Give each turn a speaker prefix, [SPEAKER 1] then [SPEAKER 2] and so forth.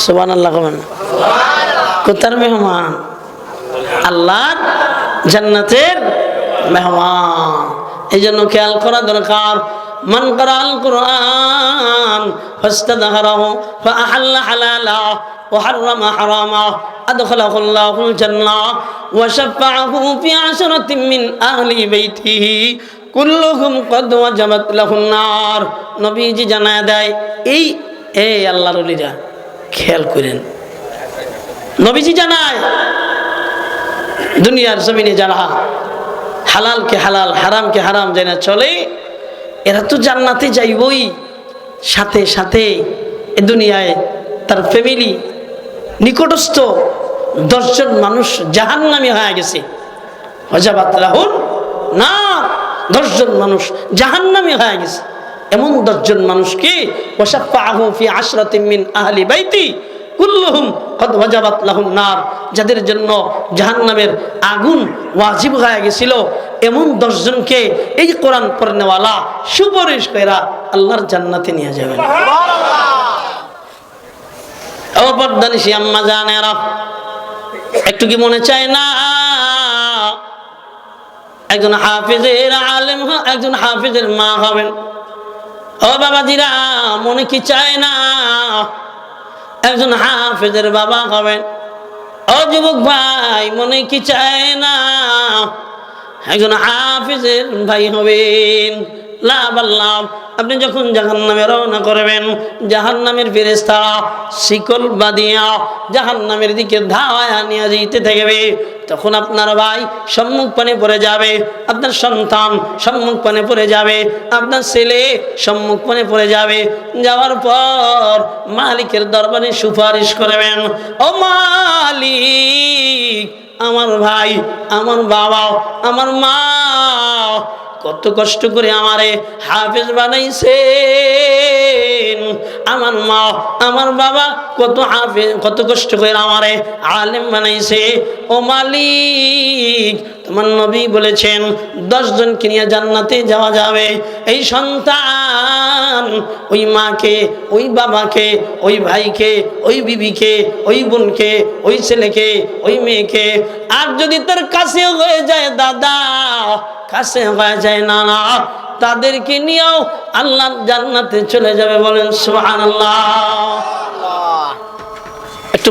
[SPEAKER 1] সুবহানাল্লাহ কবেন কোথার মেহমান? আল্লাহর জান্নাতের মেহমান। এই জন্য খেয়াল করা দরকার। মান ক্বারাআল কুরআন ফাস্তাযহারাহু ফাআহাল্লা হালালা ওয়া হাররামা হারামা আদখালাহুল্লাহুল জান্নাহ ওয়া শাফাআহু ফি আশরাতিন মিন আহলি বাইতিহি কুল্লুহুম ক্বাদ ওয়াজাবাত লাহুন নার। নবীজি জানায় দেয় এই আল্লাহর ওলিরা খেয়াল করেন, নবীজি জানায় দুনিয়ার জমিনে যারা হালালকে হালাল হারামকে হারাম জানা চলে এরা তো জান্নাতে যাইবই, সাথে সাথে এ দুনিয়ায় তার ফ্যামিলি নিকটস্থ 10 জন মানুষ জাহান্নামী হয়ে গেছে। ওয়াজাবাত লাহুন নার, 10 জন মানুষ জাহান্নামী হয়ে গেছে। এমন 10 জন মানুষকে ওয়াশাফাআহু ফি আশরাতিন মিন আহলি বাইতি কুল্লুহুম ক্বাদ ওয়াজাবাত লাহুন নার, যাদের জন্য জাহান্নামের আগুন ওয়াজিব হয়ে গেছিল এমন 10 জনকে এই কোরআন পড়নেওয়ালা সুপারিশ কইরা আল্লাহর জান্নাতে নিয়ে যাবেন। ও পর্দানিশী আম্মা জানেরা, একটু কি মনে চায় না একজন হাফেজের আলেম, একজন হাফেজের মা হবেন? ও বাবাজিরা, মনে কি চায় না একজন হাফেজের বাবা হবেন? ও যুবক ভাই, মনে কি চায় না একজন হাফেজের ভাই হবেন? লাভ আল্লাহ। আপনি যখন জাহান্নামে রওনা করবেন, জাহান্নামের ফেরেশতারা শিকল বাঁধিয়া জাহান্নামের দিকে ধাওয়া নিয়ে যেতে থাকবে। তখন আপনার ভাই সম্মুখ পানে পড়ে যাবে, আপনার সন্তান সম্মুখ পানে পড়ে যাবে, আপনার ছেলে সম্মুখ পানে পড়ে যাবে। যাওয়ার পর মালিকের দরবারে সুপারিশ করবেন, ও মালিক, আমার ভাই, আমার বাবা, আমার মা কত কষ্ট করে আমারে হাফেজ বানাইছেন, আমার মা আমার বাবা কত কষ্ট করে আমারে আলেম বানাইছে। ও মালিক, তোমার নবী বলেছেন 10 জনকে নিয়ে জান্নাতে যাওয়া যাবে। এই সন্তান ওই মাকে, ওই বাবাকে, ওই ভাইকে, ওই বিবিকে, ওই বোনকে, ওই ছেলেকে, ওই মেয়েকে, আর যদি তার কাছে হয়ে যায় দাদা, কাছে হয়ে যায় নানা, তাদেরকে নিয়েও আল্লাহ জান্নাতে চলে যাবে। বলেন সুবহানাল্লাহ। একটু